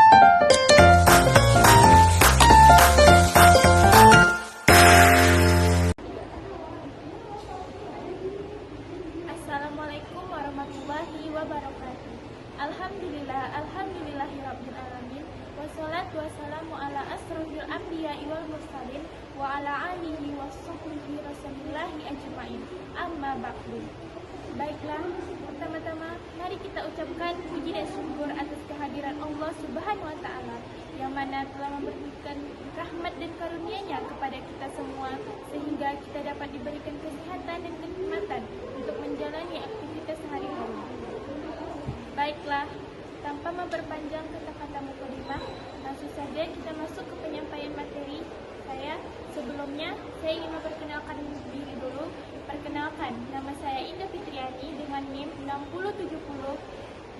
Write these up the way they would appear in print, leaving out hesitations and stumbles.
Assalamualaikum warahmatullahi wabarakatuh. Alhamdulillahirabbil alamin. Wassalatu wassalamu ala asrofil anbiya'i wal mursalin wa ala alihi washabbihi rasulillahi ajmain. Amma ba'du. Baiklah, pertama-tama mari kita ucapkan puji dan syukur atas kehadiran Allah Subhanahu wa taala yang mana telah memberikan rahmat dan karunia-Nya kepada kita semua sehingga kita dapat diberikan kesehatan dan kenikmatan untuk menjalani aktivitas sehari-hari. Baiklah, tanpa memperpanjang kata-kata mukadimah, langsung saja kita masuk ke penyampaian materi. Sebelumnya, saya ingin memperkenalkan diri dulu. Perkenalkan, nama saya Indah Fitriani dengan NIM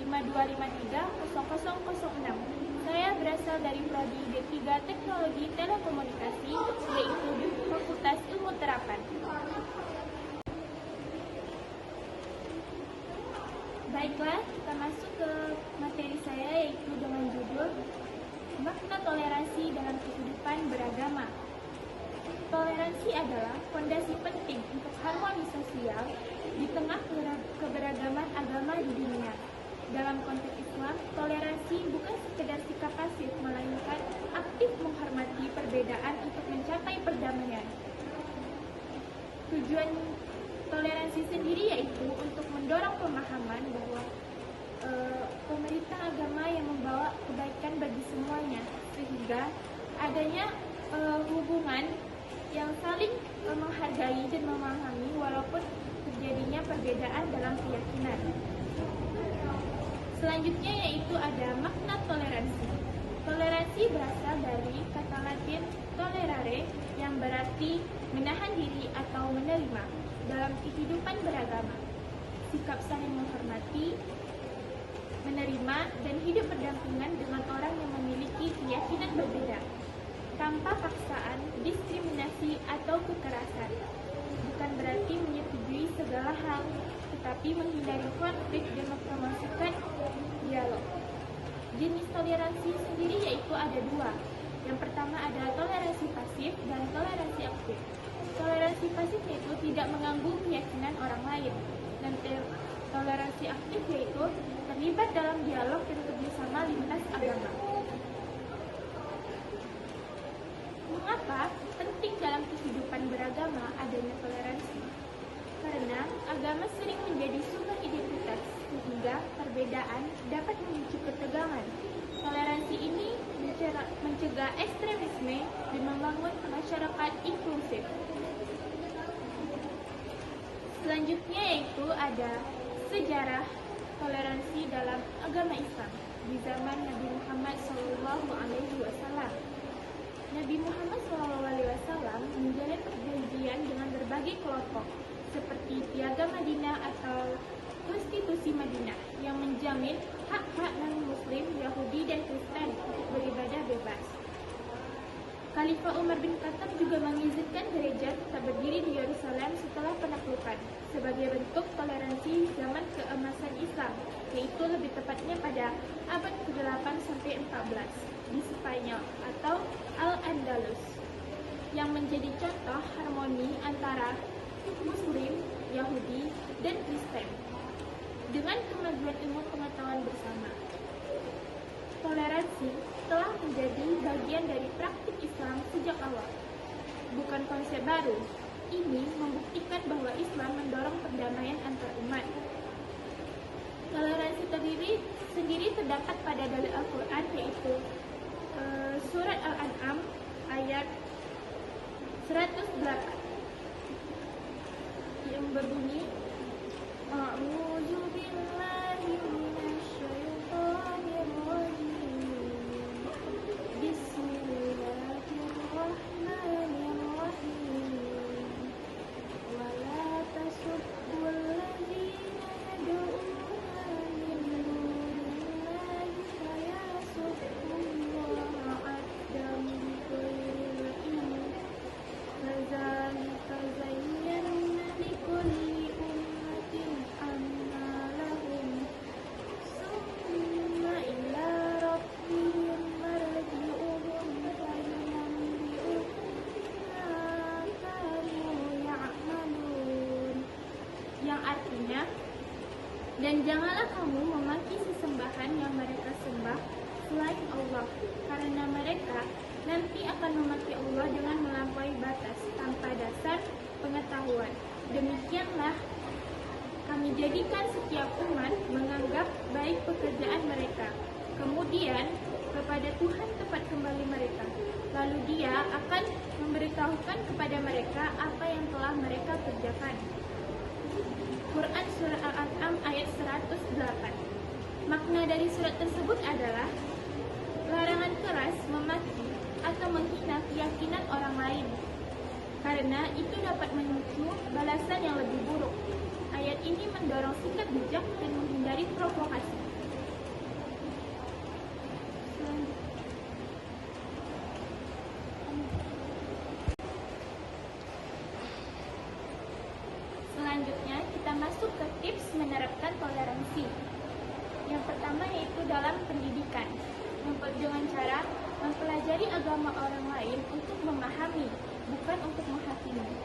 607052530006. Saya berasal dari Prodi D3 Teknologi Telekomunikasi, yaitu di Fakultas Ilmu Terapan. Baiklah, kita masuk ke materi saya, yaitu dengan judul Makna Toleransi dalam Kehidupan Beragama. Toleransi adalah fondasi penting untuk harmoni sosial di tengah keberagaman agama di dunia. Dalam konteks Islam, toleransi bukan sekedar sikap pasif, melainkan aktif menghormati perbedaan untuk mencapai perdamaian. Tujuan toleransi sendiri yaitu untuk mendorong pemahaman bahwa pemerintah agama yang membawa kebaikan bagi semuanya, sehingga adanya hubungan yang saling menghargai dan memahami walaupun terjadinya perbedaan dalam keyakinan. Selanjutnya yaitu ada makna toleransi. Toleransi berasal dari kata Latin tolerare yang berarti menahan diri atau menerima dalam kehidupan beragama. Sikap saling menghormati, menerima, dan hidup berdampingan dengan orang yang memiliki keyakinan berbeda tanpa paksaan, diskriminasi, atau kekerasan. Bukan berarti menyetujui segala hal, tetapi menghindari konflik dan mempromosikan dialog. Jenis toleransi sendiri yaitu ada dua. Yang pertama adalah toleransi pasif dan toleransi aktif. Toleransi pasif yaitu tidak mengganggu keyakinan orang lain, dan toleransi aktif yaitu terlibat dalam dialog dan kerjasama lintas agama. Mengapa penting dalam kehidupan beragama adanya toleransi? Karena agama sering menjadi sumber identitas, sehingga perbedaan dapat memicu ketegangan. Toleransi ini mencegah ekstremisme dan membangun masyarakat inklusif. Selanjutnya yaitu ada sejarah toleransi dalam agama Islam di zaman Nabi Muhammad SAW. Nabi Muhammad SAW menjalin perjanjian dengan berbagai kelompok seperti Piagam Madinah atau Konstitusi Madinah yang menjamin hak-hak non-Muslim, Yahudi, dan Kristen untuk beribadah bebas. Khalifah Umar bin Khattab juga mengizinkan gereja tetap berdiri di Yerusalem setelah penaklukan sebagai bentuk toleransi zaman keemasan Islam, yaitu lebih tepatnya pada abad ke-8 sampai 14 di Spanyol atau Al-Andalus, yang menjadi contoh harmoni antara Muslim, Yahudi, dan Kristen dengan kemajuan ilmu pengetahuan bersama. Toleransi telah menjadi bagian dari praktik Islam sejak awal, bukan konsep baru. Ini membuktikan bahwa Islam mendorong perdamaian antar umat. Toleransi sendiri terdapat pada dalil Al-Quran, yaitu Surat Al-An'am ayat 108 yang berbunyi A'udzu billahi minasyaitonir rajim. Bismillahirrahmanirrahim. Wa la tasubbul ladzina yad'una min dunillahi fayasubbullaha addan bighairi ilmin. kamu memaki sesembahan yang mereka sembah selain Allah, karena mereka nanti akan memaki Allah dengan melampaui batas tanpa dasar pengetahuan. Demikianlah kami jadikan setiap umat menganggap baik pekerjaan mereka. Kemudian kepada Tuhan tempat kembali mereka. Lalu Dia akan memberitahukan kepada mereka apa yang telah mereka kerjakan. Quran Surah Al-An'am ayat 108. Makna dari surat tersebut adalah larangan keras memaki atau menghina keyakinan orang lain, karena itu dapat memicu balasan yang lebih buruk. Ayat ini mendorong sikap bijak dan menghindari provokasi. Selanjutnya kita masuk ke tips menerapkan toleransi. Yang pertama yaitu dalam pendidikan, dengan cara mempelajari agama orang lain untuk memahami, bukan untuk menghakimi.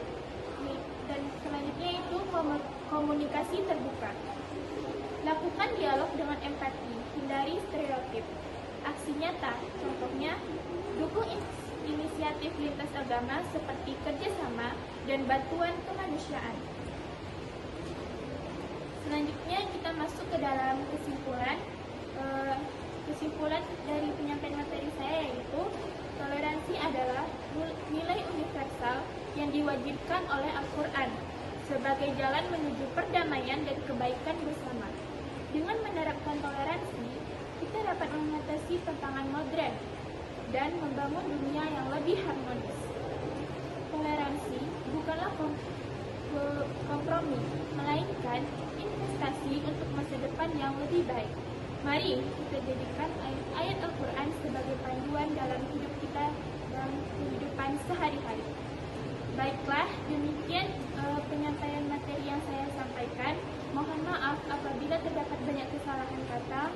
Dan selanjutnya itu komunikasi terbuka. Lakukan dialog dengan empati, hindari stereotip. Aksi nyata, contohnya dukung inisiatif lintas agama seperti kerjasama dan bantuan kemanusiaan. Selanjutnya kita masuk ke dalam kesimpulan. Kesimpulan dari penyampaian materi saya yaitu toleransi adalah nilai universal yang diwajibkan oleh Al-Quran sebagai jalan menuju perdamaian dan kebaikan bersama. Dengan menerapkan toleransi, kita dapat mengatasi tantangan modern dan membangun dunia yang lebih harmonis. Toleransi bukanlah kompromi, melainkan investasi untuk masa depan yang lebih baik. Mari kita jadikan ayat Al-Quran sebagai panduan dalam hidup kita dan kehidupan sehari-hari. Baiklah, demikian penyampaian materi yang saya sampaikan. Mohon maaf apabila terdapat banyak kesalahan kata.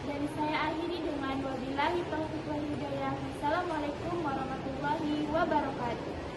Dan saya akhiri dengan wabillahi taufiq wal hidayah. Assalamualaikum warahmatullahi wabarakatuh.